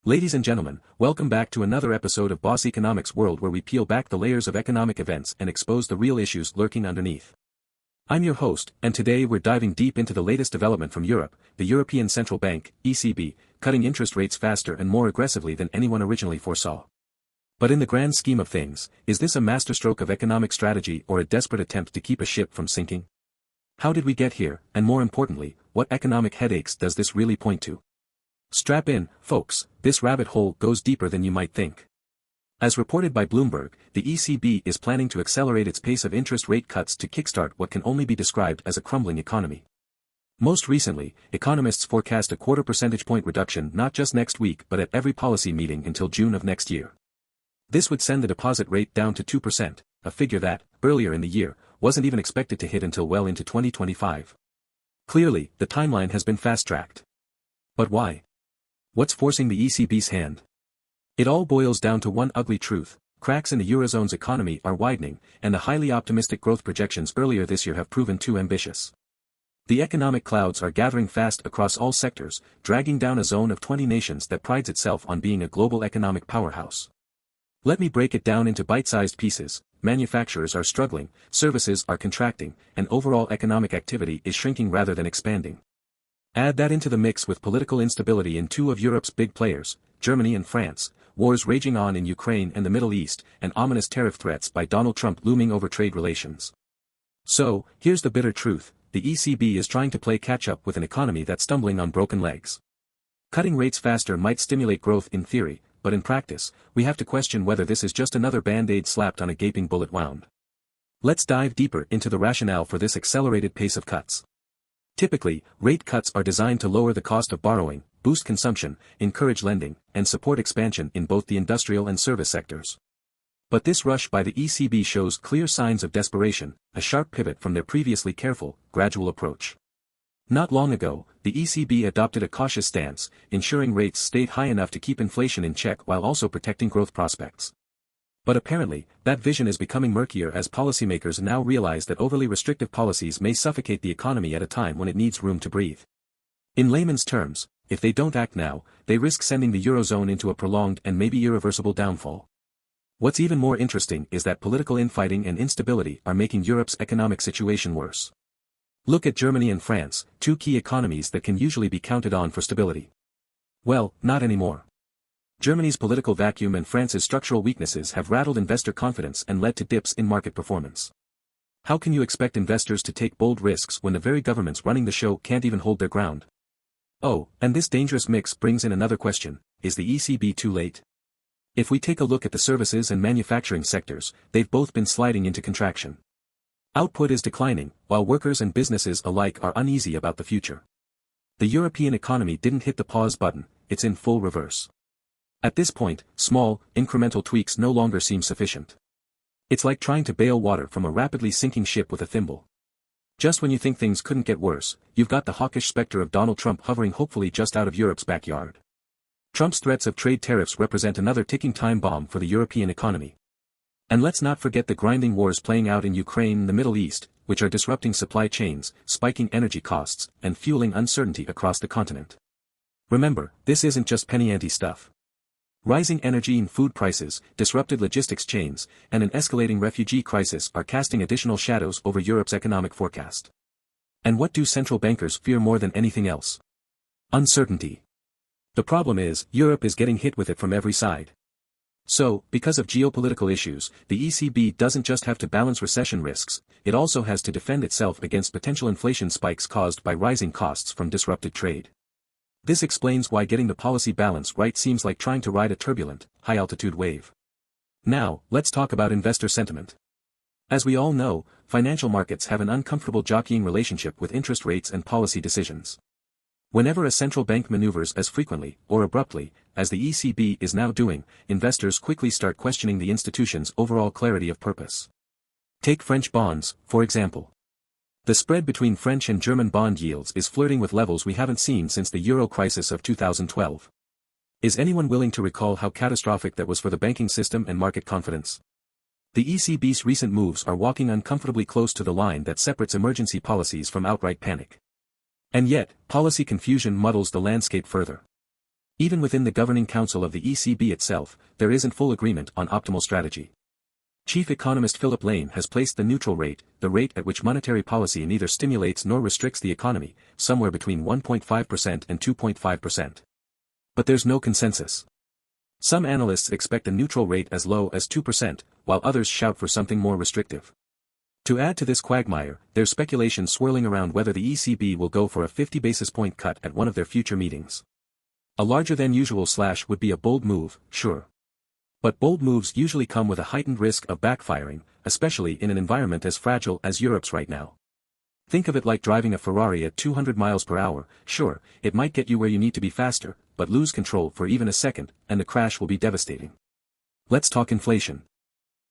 Ladies and gentlemen, welcome back to another episode of Boss Economics World, where we peel back the layers of economic events and expose the real issues lurking underneath. I'm your host, and today we're diving deep into the latest development from Europe, the European Central Bank, ECB, cutting interest rates faster and more aggressively than anyone originally foresaw. But in the grand scheme of things, is this a masterstroke of economic strategy or a desperate attempt to keep a ship from sinking? How did we get here, and more importantly, what economic headaches does this really point to? Strap in, folks, this rabbit hole goes deeper than you might think. As reported by Bloomberg, the ECB is planning to accelerate its pace of interest rate cuts to kickstart what can only be described as a crumbling economy. Most recently, economists forecast a quarter percentage point reduction not just next week but at every policy meeting until June of next year. This would send the deposit rate down to 2%, a figure that, earlier in the year, wasn't even expected to hit until well into 2025. Clearly, the timeline has been fast-tracked. But why? What's forcing the ECB's hand? It all boils down to one ugly truth: cracks in the Eurozone's economy are widening, and the highly optimistic growth projections earlier this year have proven too ambitious. The economic clouds are gathering fast across all sectors, dragging down a zone of 20 nations that prides itself on being a global economic powerhouse. Let me break it down into bite-sized pieces. Manufacturers are struggling, services are contracting, and overall economic activity is shrinking rather than expanding. Add that into the mix with political instability in two of Europe's big players, Germany and France, wars raging on in Ukraine and the Middle East, and ominous tariff threats by Donald Trump looming over trade relations. So, here's the bitter truth: the ECB is trying to play catch-up with an economy that's stumbling on broken legs. Cutting rates faster might stimulate growth in theory, but in practice, we have to question whether this is just another band-aid slapped on a gaping bullet wound. Let's dive deeper into the rationale for this accelerated pace of cuts. Typically, rate cuts are designed to lower the cost of borrowing, boost consumption, encourage lending, and support expansion in both the industrial and service sectors. But this rush by the ECB shows clear signs of desperation, a sharp pivot from their previously careful, gradual approach. Not long ago, the ECB adopted a cautious stance, ensuring rates stayed high enough to keep inflation in check while also protecting growth prospects. But apparently, that vision is becoming murkier as policymakers now realize that overly restrictive policies may suffocate the economy at a time when it needs room to breathe. In layman's terms, if they don't act now, they risk sending the Eurozone into a prolonged and maybe irreversible downfall. What's even more interesting is that political infighting and instability are making Europe's economic situation worse. Look at Germany and France, two key economies that can usually be counted on for stability. Well, not anymore. Germany's political vacuum and France's structural weaknesses have rattled investor confidence and led to dips in market performance. How can you expect investors to take bold risks when the very governments running the show can't even hold their ground? Oh, and this dangerous mix brings in another question: is the ECB too late? If we take a look at the services and manufacturing sectors, they've both been sliding into contraction. Output is declining, while workers and businesses alike are uneasy about the future. The European economy didn't hit the pause button, it's in full reverse. At this point, small, incremental tweaks no longer seem sufficient. It's like trying to bail water from a rapidly sinking ship with a thimble. Just when you think things couldn't get worse, you've got the hawkish specter of Donald Trump hovering hopefully just out of Europe's backyard. Trump's threats of trade tariffs represent another ticking time bomb for the European economy. And let's not forget the grinding wars playing out in Ukraine and the Middle East, which are disrupting supply chains, spiking energy costs, and fueling uncertainty across the continent. Remember, this isn't just penny-ante stuff. Rising energy and food prices, disrupted logistics chains, and an escalating refugee crisis are casting additional shadows over Europe's economic forecast. And what do central bankers fear more than anything else? Uncertainty. The problem is, Europe is getting hit with it from every side. So, because of geopolitical issues, the ECB doesn't just have to balance recession risks, it also has to defend itself against potential inflation spikes caused by rising costs from disrupted trade. This explains why getting the policy balance right seems like trying to ride a turbulent, high-altitude wave. Now, let's talk about investor sentiment. As we all know, financial markets have an uncomfortable jockeying relationship with interest rates and policy decisions. Whenever a central bank maneuvers as frequently, or abruptly, as the ECB is now doing, investors quickly start questioning the institution's overall clarity of purpose. Take French bonds, for example. The spread between French and German bond yields is flirting with levels we haven't seen since the euro crisis of 2012. Is anyone willing to recall how catastrophic that was for the banking system and market confidence? The ECB's recent moves are walking uncomfortably close to the line that separates emergency policies from outright panic. And yet, policy confusion muddles the landscape further. Even within the governing council of the ECB itself, there isn't full agreement on optimal strategy. Chief economist Philip Lane has placed the neutral rate, the rate at which monetary policy neither stimulates nor restricts the economy, somewhere between 1.5% and 2.5%. But there's no consensus. Some analysts expect a neutral rate as low as 2%, while others shout for something more restrictive. To add to this quagmire, there's speculation swirling around whether the ECB will go for a 50 basis point cut at one of their future meetings. A larger than usual slash would be a bold move, sure. But bold moves usually come with a heightened risk of backfiring, especially in an environment as fragile as Europe's right now. Think of it like driving a Ferrari at 200 miles per hour, sure, it might get you where you need to be faster, but lose control for even a second, and the crash will be devastating. Let's talk inflation.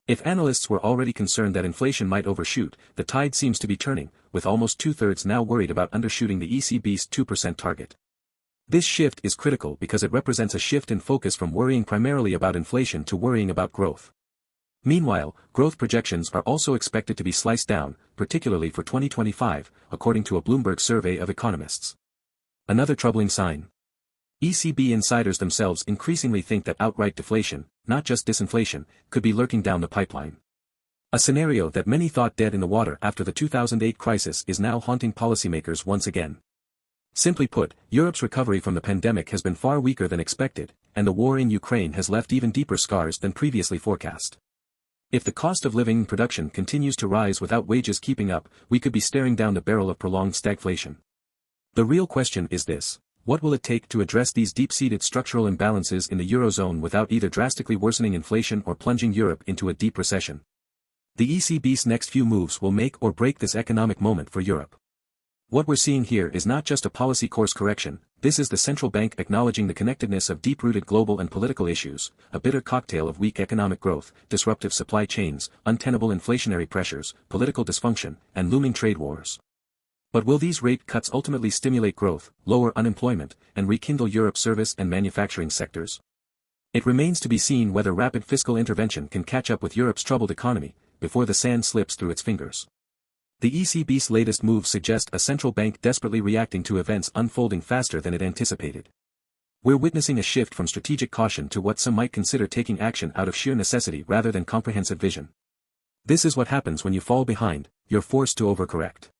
If analysts were already concerned that inflation might overshoot, the tide seems to be turning, with almost two-thirds now worried about undershooting the ECB's 2% target. This shift is critical because it represents a shift in focus from worrying primarily about inflation to worrying about growth. Meanwhile, growth projections are also expected to be sliced down, particularly for 2025, according to a Bloomberg survey of economists. Another troubling sign. ECB insiders themselves increasingly think that outright deflation, not just disinflation, could be lurking down the pipeline. A scenario that many thought dead in the water after the 2008 crisis is now haunting policymakers once again. Simply put, Europe's recovery from the pandemic has been far weaker than expected, and the war in Ukraine has left even deeper scars than previously forecast. If the cost of living and production continues to rise without wages keeping up, we could be staring down the barrel of prolonged stagflation. The real question is this: what will it take to address these deep-seated structural imbalances in the Eurozone without either drastically worsening inflation or plunging Europe into a deep recession? The ECB's next few moves will make or break this economic moment for Europe. What we're seeing here is not just a policy course correction, this is the central bank acknowledging the connectedness of deep-rooted global and political issues, a bitter cocktail of weak economic growth, disruptive supply chains, untenable inflationary pressures, political dysfunction, and looming trade wars. But will these rate cuts ultimately stimulate growth, lower unemployment, and rekindle Europe's service and manufacturing sectors? It remains to be seen whether rapid fiscal intervention can catch up with Europe's troubled economy, before the sand slips through its fingers. The ECB's latest moves suggest a central bank desperately reacting to events unfolding faster than it anticipated. We're witnessing a shift from strategic caution to what some might consider taking action out of sheer necessity rather than comprehensive vision. This is what happens when you fall behind, you're forced to overcorrect.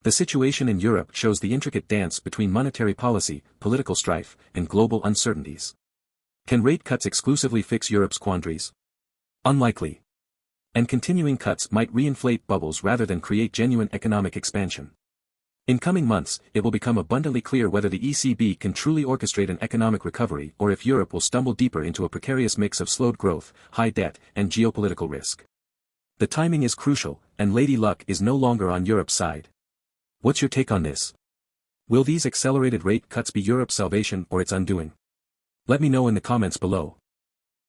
The situation in Europe shows the intricate dance between monetary policy, political strife, and global uncertainties. Can rate cuts exclusively fix Europe's quandaries? Unlikely. And continuing cuts might reinflate bubbles rather than create genuine economic expansion. In coming months, it will become abundantly clear whether the ECB can truly orchestrate an economic recovery or if Europe will stumble deeper into a precarious mix of slowed growth, high debt, and geopolitical risk. The timing is crucial, and Lady Luck is no longer on Europe's side. What's your take on this? Will these accelerated rate cuts be Europe's salvation or its undoing? Let me know in the comments below.